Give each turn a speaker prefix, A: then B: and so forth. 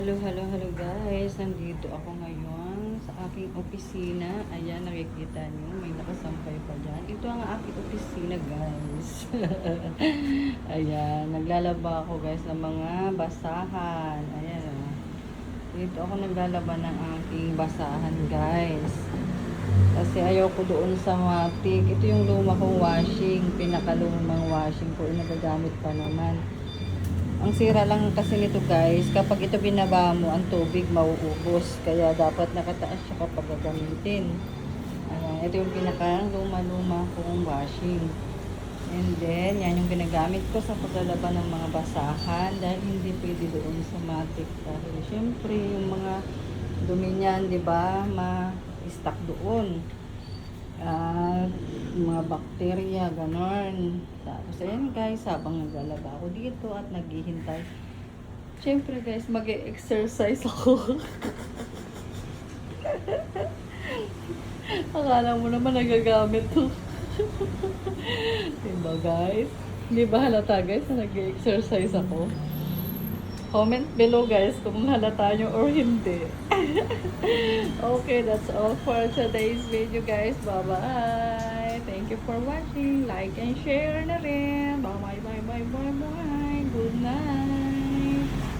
A: Hello, hello, hello guys. Nandito ako ngayon sa aking opisina. Ayan, nakikita nyo. May nakasampay pa dyan. Ito ang aking opisina guys. Ayan, naglalaba ako guys ng mga basahan. Ayan. Dito ako naglalaba ng aking basahan guys. Kasi ayaw ko doon sa matik. Ito yung luma kong washing. Pinakalumang washing ko. Nagagamit pa naman. Ang sira lang kasi nito guys, kapag ito binaba mo, ang tubig mauubos. Kaya dapat nakataas siya kapag gagamitin. Ayan, ito yung pinaka luma-luma kong washing. And then, yan yung ginagamit ko sa paglalaba ng mga basahan dahil hindi pwede doon sa matik. Dahil syempre, yung mga dumi niyan, di ba, ma-stuck doon. Mga bakterya, ganon. Tapos, ayan guys, habang naglalaba ako dito at naghihintay. Siyempre guys, mag-exercise ako. Akala mo naman nagagamit to. Diba guys? Hindi ba halata guys na nag-exercise ako? Comment below guys kung halata nyo or hindi. Okay, that's all for today's video guys. Bye-bye. Thank you for watching. Like and share na rin. Bye-bye, bye-bye, bye-bye. Good night.